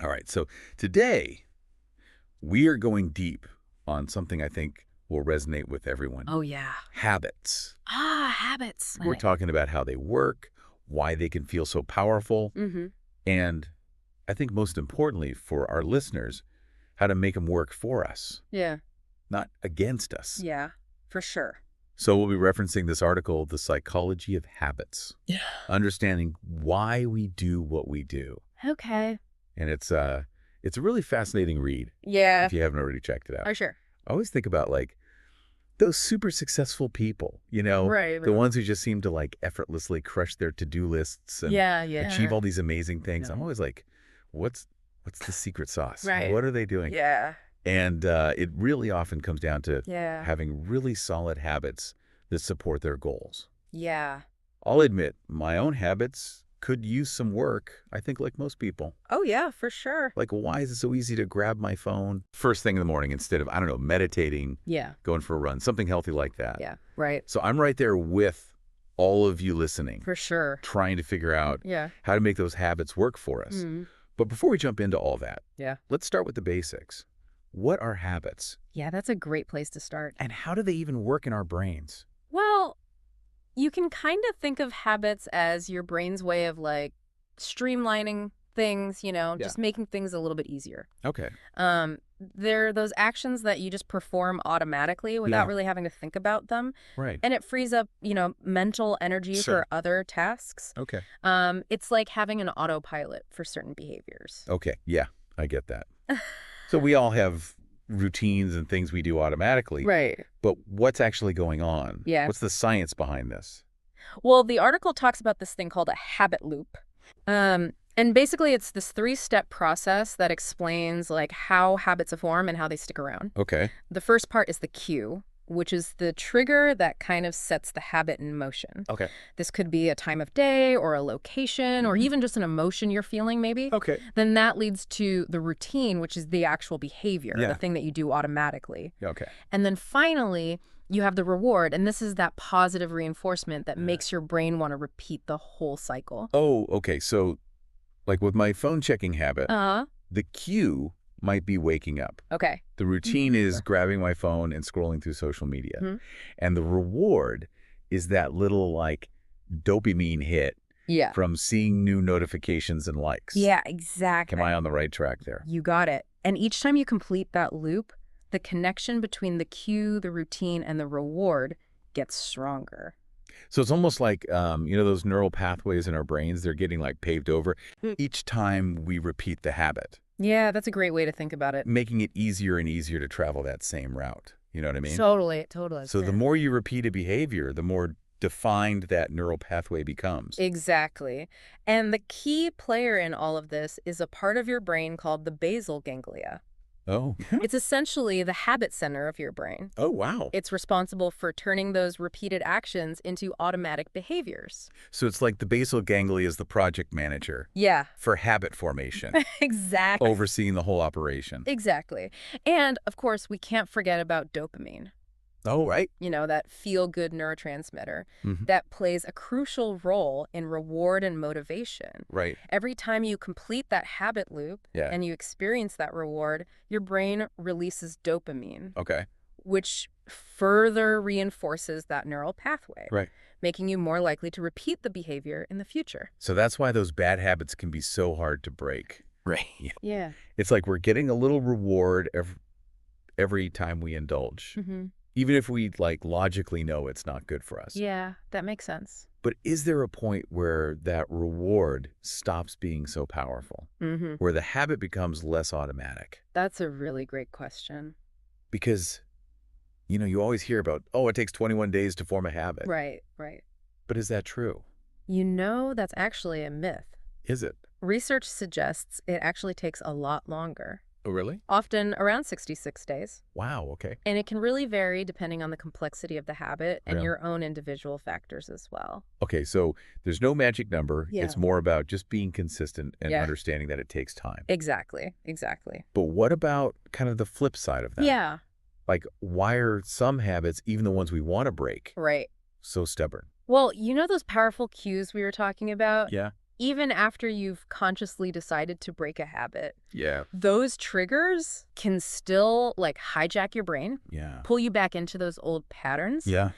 All right. So today we are going deep on something I think will resonate with everyone. Oh, yeah. Habits. Habits. We're talking about how they work, why they can feel so powerful, Mm-hmm. and I think most importantly for our listeners, how to make them work for us, Yeah. not against us. Yeah, for sure. So we'll be referencing this article, The Psychology of Habits, Yeah. understanding why we do what we do. Okay. And it's a really fascinating read Yeah, if you haven't already checked it out. for sure. I always think about like those super successful people, Right. the ones who just seem to like effortlessly crush their to-do lists and Yeah, achieve yeah. all these amazing things. I'm No. always like, what's the secret sauce? Right. What are they doing? Yeah. And it really often comes down to Yeah. having really solid habits that support their goals. Yeah. I'll admit, my own habits could use some work, I think like most people. Oh, yeah, for sure. Like, why is it so easy to grab my phone first thing in the morning instead of, I don't know, meditating, Yeah. going for a run, something healthy like that? Yeah. Right. So I'm right there with all of you listening, For sure. trying to figure out Yeah. how to make those habits work for us. Mm. But before we jump into all that, Yeah. let's start with the basics. What are habits? Yeah, that's a great place to start. And how do they even work in our brains? Well, you can kind of think of habits as your brain's way of like streamlining things, Yeah. just making things a little bit easier. Okay. They're those actions that you just perform automatically without Yeah. really having to think about them. Right. And it frees up, mental energy Sure. for other tasks. Okay. It's like having an autopilot for certain behaviors. Okay. Yeah, I get that. So we all have routines and things we do automatically. Right. But what's actually going on? Yeah. What's the science behind this? Well, the article talks about this thing called a habit loop. And basically it's this 3-step process that explains like how habits form and how they stick around. Okay. The first part is the cue, which is the trigger that kind of sets the habit in motion. Okay. This could be a time of day or a location or even just an emotion you're feeling maybe. Okay. Then that leads to the routine, which is the actual behavior, Yeah. the thing that you do automatically. Okay. And then finally, you have the reward, and this is that positive reinforcement that makes your brain want to repeat the whole cycle. Oh, okay. So like with my phone checking habit, Uh-huh. the cue might be waking up. Okay. The routine is grabbing my phone and scrolling through social media. Mhm. And the reward is that little like dopamine hit Yeah. from seeing new notifications and likes. Yeah, exactly. Am I on the right track there? You got it. And each time you complete that loop, the connection between the cue, the routine, and the reward gets stronger. So it's almost like, those neural pathways in our brains, they're getting like paved over each time we repeat the habit, Yeah, that's a great way to think about it. making it easier and easier to travel that same route. You know what I mean? Totally. So the more you repeat a behavior, the more defined that neural pathway becomes. Exactly. And the key player in all of this is a part of your brain called the basal ganglia. Oh. It's essentially the habit center of your brain. Oh, wow. It's responsible for turning those repeated actions into automatic behaviors. So it's like the basal ganglia is the project manager Yeah, for habit formation, exactly. overseeing the whole operation. Exactly. And, of course, we can't forget about dopamine, Oh, right. that feel-good neurotransmitter Mhm. that plays a crucial role in reward and motivation. Right. Every time you complete that habit loop Yeah. and you experience that reward, your brain releases dopamine, Okay. which further reinforces that neural pathway, Right. making you more likely to repeat the behavior in the future. So that's why those bad habits can be so hard to break. Right. Yeah. It's like we're getting a little reward every time we indulge, Mm-hmm. even if we like logically know it's not good for us. Yeah, that makes sense. But is there a point where that reward stops being so powerful, Mm-hmm. where the habit becomes less automatic? That's a really great question. Because, you always hear about, oh, it takes 21 days to form a habit. Right, right. But is that true? That's actually a myth. Is it? Research suggests it actually takes a lot longer, Oh, really? often around 66 days. Wow, okay. And it can really vary depending on the complexity of the habit and Yeah. your own individual factors as well. Okay, so there's no magic number. Yeah. It's more about just being consistent and Yeah. understanding that it takes time. Exactly, exactly. But what about kind of the flip side of that? Yeah, Like, why are some habits, even the ones we want to break, right. so stubborn? Well, those powerful cues we were talking about? Yeah. even after you've consciously decided to break a habit, Yeah. those triggers can still like hijack your brain, Yeah. pull you back into those old patterns. Yeah.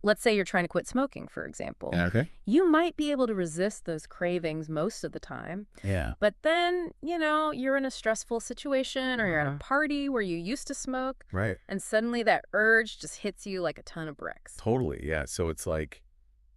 Let's say you're trying to quit smoking, for example. Okay. You might be able to resist those cravings most of the time, Yeah. but then, you're in a stressful situation or you're at a party where you used to smoke, Right. and suddenly that urge just hits you like a ton of bricks. Totally. Yeah. So it's like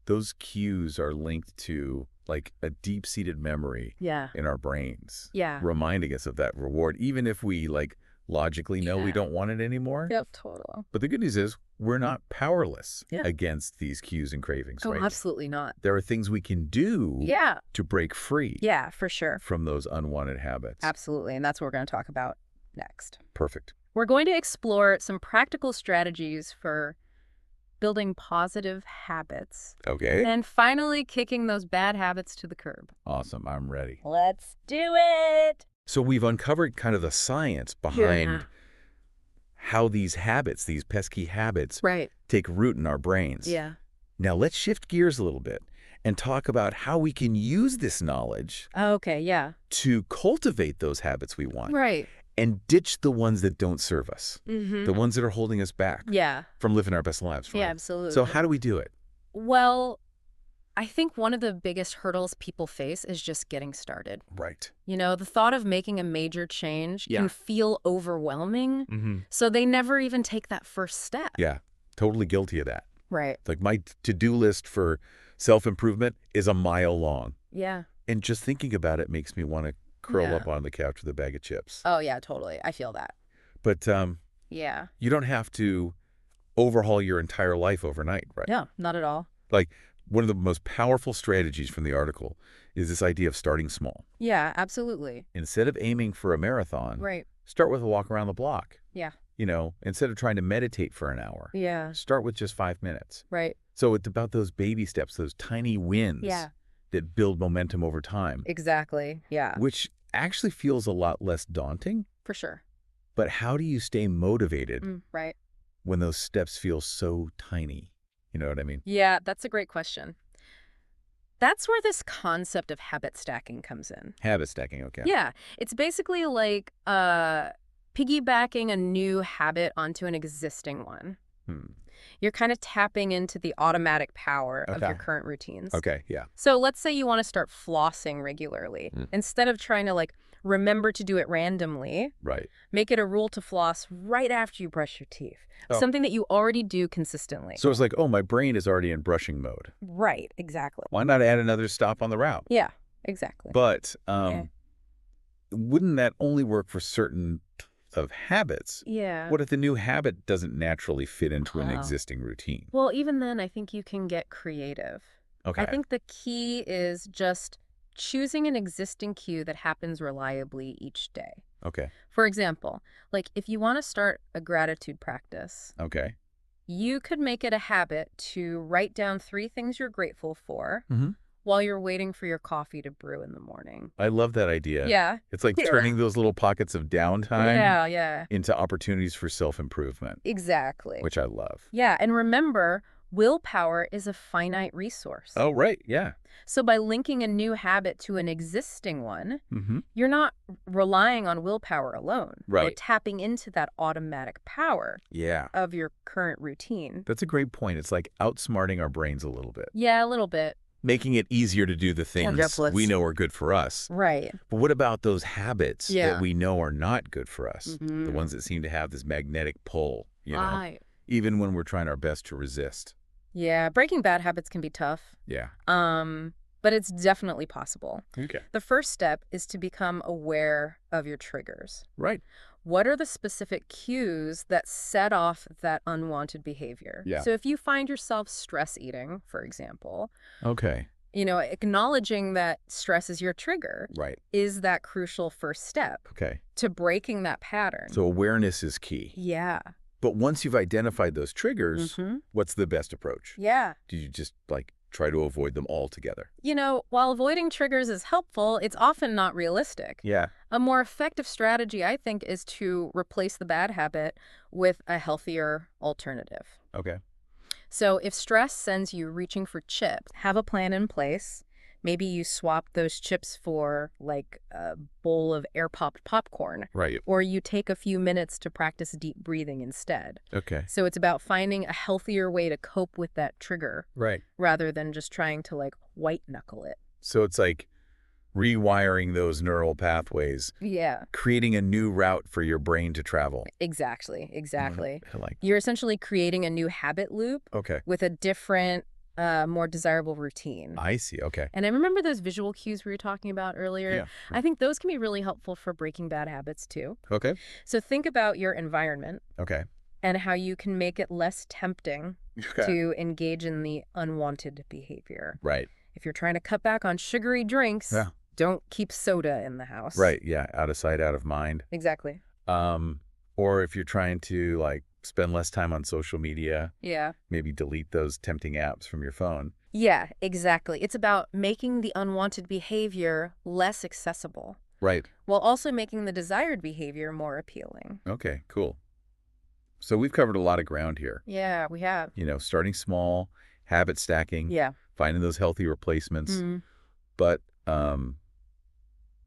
those cues are linked to like a deep-seated memory Yeah. in our brains, Yeah. reminding us of that reward, even if we like logically know we Yeah. don't want it anymore. Yep, total. But the good news is we're not powerless Yeah. against these cues and cravings, Oh, right? absolutely not. There are things we can do Yeah. to break free Yeah, for sure. from those unwanted habits. Absolutely. And that's what we're going to talk about next. Perfect. We're going to explore some practical strategies for building positive habits Okay. and finally kicking those bad habits to the curb. Awesome. I'm ready. Let's do it. So we've uncovered kind of the science behind Yeah. how these habits, these pesky habits, Right. take root in our brains. Yeah. Now let's shift gears a little bit and talk about how we can use this knowledge Okay, yeah. to cultivate those habits we want Right. and ditch the ones that don't serve us, Mm-hmm. the ones that are holding us back Yeah. from living our best lives. Right? Yeah, absolutely. So how do we do it? Well, I think one of the biggest hurdles people face is just getting started. Right. The thought of making a major change Yeah. can feel overwhelming, Mm-hmm. so they never even take that first step. Yeah. Totally guilty of that. Right. Like my to-do list for self-improvement is a mile long. Yeah. And just thinking about it makes me want to curl Yeah. up on the couch with a bag of chips. Oh, yeah, totally. I feel that. But Yeah. you don't have to overhaul your entire life overnight, right? No, not at all. Like one of the most powerful strategies from the article is this idea of starting small. Yeah, absolutely. Instead of aiming for a marathon, Right. start with a walk around the block. Yeah. Instead of trying to meditate for an hour, Yeah. start with just 5 minutes. Right. So it's about those baby steps, those tiny wins Yeah. that build momentum over time, Exactly. Yeah. which actually feels a lot less daunting. For sure. But how do you stay motivated Right. when those steps feel so tiny? You know what I mean? Yeah, that's a great question. That's where this concept of habit stacking comes in. Habit stacking, okay. Yeah. It's basically like piggybacking a new habit onto an existing one. You're kind of tapping into the automatic power of your Okay. current routines. Okay, yeah. So let's say you want to start flossing regularly. Instead of trying to remember to do it randomly, Right. make it a rule to floss right after you brush your teeth. Oh. Something that you already do consistently. So it's like, oh, my brain is already in brushing mode. Right, exactly. Why not add another stop on the route? Yeah, exactly. But Yeah. wouldn't that only work for certain of habits? Yeah. What if the new habit doesn't naturally fit into an Wow. existing routine? Well, even then, I think you can get creative. Okay. I think the key is just choosing an existing cue that happens reliably each day. Okay. For example, if you want to start a gratitude practice, Okay. you could make it a habit to write down 3 things you're grateful for Mhm. while you're waiting for your coffee to brew in the morning. I love that idea. Yeah. It's like Yeah. turning those little pockets of downtime Yeah. into opportunities for self-improvement, Exactly. which I love. Yeah, and remember, willpower is a finite resource. Oh, right. Yeah. So by linking a new habit to an existing one, Mm-hmm. you're not relying on willpower alone. You're Right. tapping into that automatic power Yeah. of your current routine. That's a great point. It's like outsmarting our brains a little bit, Yeah, a little bit. making it easier to do the things Yep, we know are good for us. Right. But what about those habits Yeah. that we know are not good for us? The Mhm. ones that seem to have this magnetic pull, Right. even when we're trying our best to resist. Yeah, breaking bad habits can be tough. Yeah. But it's definitely possible. Okay. The first step is to become aware of your triggers. Right. What are the specific cues that set off that unwanted behavior? Yeah. So if you find yourself stress eating, for example, Okay. acknowledging that stress is your trigger Right. is that crucial first step Okay. to breaking that pattern. So awareness is key. Yeah. But once you've identified those triggers, Mhm. what's the best approach? Yeah. Do you just try to avoid them altogether? While avoiding triggers is helpful, it's often not realistic. Yeah. A more effective strategy, I think, is to replace the bad habit with a healthier alternative. Okay. So if stress sends you reaching for chips, have a plan in place Maybe you swap those chips for like a bowl of air-popped popcorn, Right. or you take a few minutes to practice deep breathing instead. Okay. So it's about finding a healthier way to cope with that trigger Right. rather than just trying to like white knuckle it. So it's like rewiring those neural pathways, Yeah, creating a new route for your brain to travel. exactly. I like. You're essentially creating a new habit loop Okay. with a different, more desirable routine. I see. Okay. And I remember those visual cues we were talking about earlier. Yeah. I think those can be really helpful for breaking bad habits too. Okay. So think about your environment Okay. and how you can make it less tempting Okay. to engage in the unwanted behavior. Right. If you're trying to cut back on sugary drinks, Yeah. don't keep soda in the house. Right. Yeah. Out of sight, out of mind. Exactly. Or if you're trying to like spend less time on social media, Yeah. maybe delete those tempting apps from your phone. Yeah, exactly. It's about making the unwanted behavior less accessible Right. while also making the desired behavior more appealing. Okay. Cool. So we've covered a lot of ground here. Yeah, we have. Starting small, habit stacking, Yeah. finding those healthy replacements. Mm. But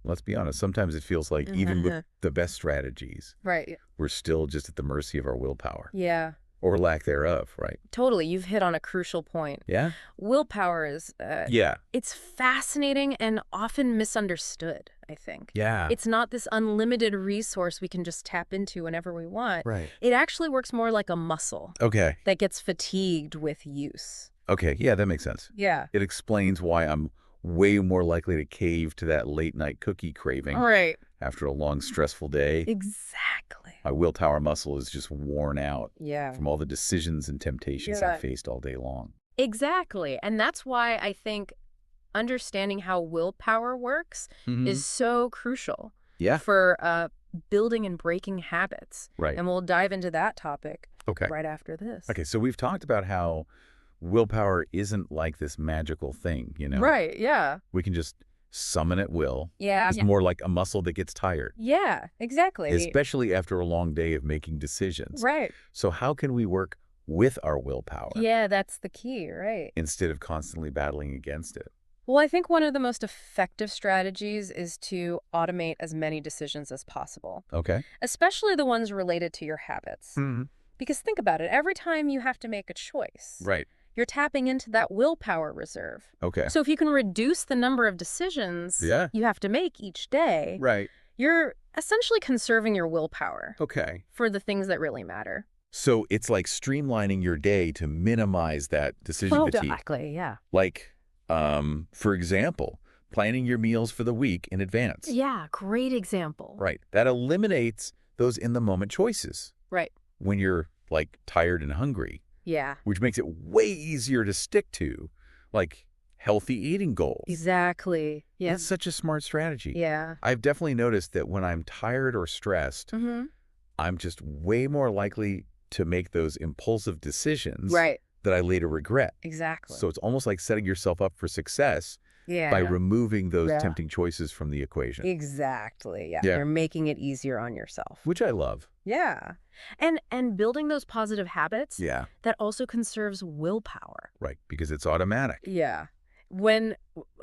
let's be honest, sometimes it feels like even with the best strategies, Right. we're still just at the mercy of our willpower Yeah. or lack thereof, right? Totally. You've hit on a crucial point. Yeah? Willpower is, Yeah. it's fascinating and often misunderstood, I think. Yeah. It's not this unlimited resource we can just tap into whenever we want. Right. It actually works more like a muscle Okay. that gets fatigued with use. Okay. Yeah, that makes sense. Yeah. It explains why I'm way more likely to cave to that late night cookie craving Right. after a long, stressful day. Exactly. My willpower muscle is just worn out Yeah. from all the decisions and temptations I Yeah. faced all day long. Exactly. And that's why I think understanding how willpower works Mhm. is so crucial Yeah. for building and breaking habits. Right. And we'll dive into that topic Okay. right after this. Okay, so we've talked about how willpower isn't like this magical thing, Right. Yeah. We can just summon at will. Yeah. It's more like a muscle that gets tired, Yeah, exactly. especially after a long day of making decisions. Right. So how can we work with our willpower Yeah, that's the key, right? instead of constantly battling against it? Well, I think one of the most effective strategies is to automate as many decisions as possible, Okay. especially the ones related to your habits. Mm-hmm. Because think about it, every time you have to make a choice, Right. you're tapping into that willpower reserve. Okay. So if you can reduce the number of decisions Yeah. you have to make each day, Right. you're essentially conserving your willpower Okay. for the things that really matter. So it's like streamlining your day to minimize that decision fatigue. Exactly, yeah. Like, for example, planning your meals for the week in advance. Yeah, great example. Right. That eliminates those in-the-moment choices Right. when you're, like, tired and hungry, Yeah. which makes it way easier to stick to, like, healthy eating goals. Exactly. Yeah. It's such a smart strategy. Yeah. I've definitely noticed that when I'm tired or stressed, Mm-hmm. I'm just way more likely to make those impulsive decisions Right. that I later regret. Exactly. So it's almost like setting yourself up for success yeah. by removing those Yeah. tempting choices from the equation, Exactly. Yeah. Yeah. You're making it easier on yourself. which I love. Yeah. And building those positive habits Yeah, that also conserves willpower. right, because it's automatic. Yeah. When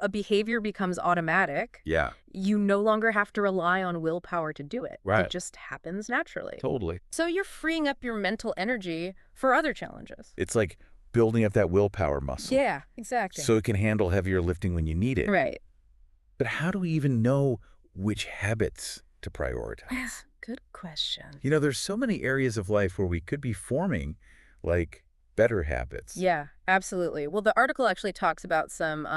a behavior becomes automatic, Yeah, you no longer have to rely on willpower to do it. Right. It just happens naturally. totally. So you're freeing up your mental energy for other challenges. It's like building up that willpower muscle Yeah, exactly. so it can handle heavier lifting when you need it. Right. But how do we even know which habits to prioritize? Good question. There's so many areas of life where we could be forming, like, better habits. Yeah, absolutely. Well, the article actually talks about some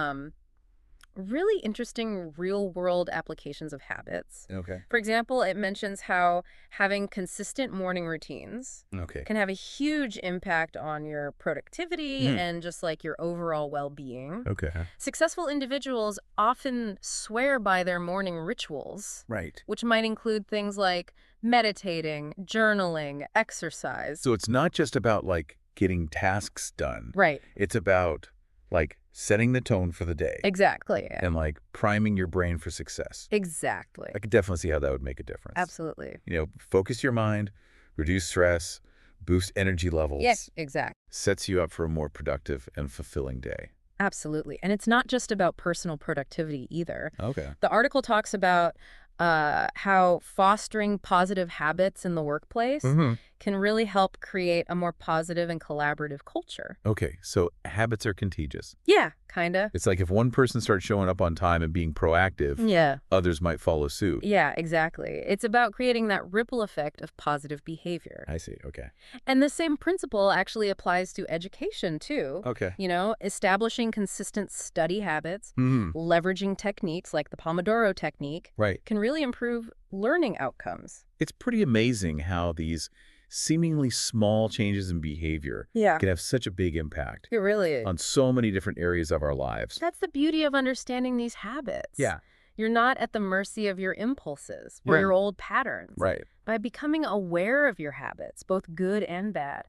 really interesting real-world applications of habits. Okay. For example, it mentions how having consistent morning routines Okay. can have a huge impact on your productivity and just like your overall well-being. Okay. Successful individuals often swear by their morning rituals, Right. which might include things like meditating, journaling, exercise. So it's not just about, like, getting tasks done. Right. It's about, like, setting the tone for the day Exactly. and, like, priming your brain for success. Exactly. I could definitely see how that would make a difference. Absolutely. Focus your mind, reduce stress, boost energy levels. Yes, exactly. Sets you up for a more productive and fulfilling day. Absolutely. And it's not just about personal productivity either. Okay. The article talks about how fostering positive habits in the workplace Mm-hmm. can really help create a more positive and collaborative culture. Okay, so habits are contagious. Yeah, kinda. It's like if one person starts showing up on time and being proactive, Yeah. others might follow suit. Yeah, exactly. It's about creating that ripple effect of positive behavior. I see. Okay. And the same principle actually applies to education, too. Okay. You know, establishing consistent study habits, Hmm. leveraging techniques like the Pomodoro technique, Right. can really improve learning outcomes. It's pretty amazing how these seemingly small changes in behavior Yeah. can have such a big impact It really is. on so many different areas of our lives. That's the beauty of understanding these habits. Yeah. You're not at the mercy of your impulses or Right. your old patterns. Right. By becoming aware of your habits, both good and bad.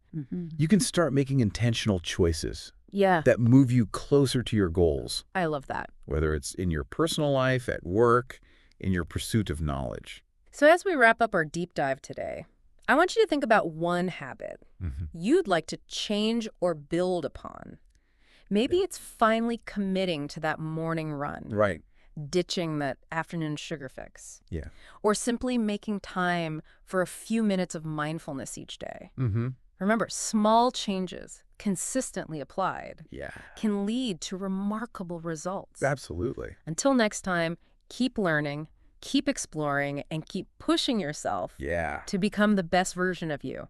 You can start making intentional choices Yeah, that move you closer to your goals, I love that. whether it's in your personal life, at work, in your pursuit of knowledge. So as we wrap up our deep dive today, I want you to think about one habit you'd like to change or build upon. Maybe it's finally committing to that morning run, Right. ditching that afternoon sugar fix, Yeah. or simply making time for a few minutes of mindfulness each day. Mm-hmm. Remember, small changes, consistently applied, Yeah. can lead to remarkable results. Absolutely. Until next time, keep learning, keep exploring, and keep pushing yourself Yeah. to become the best version of you.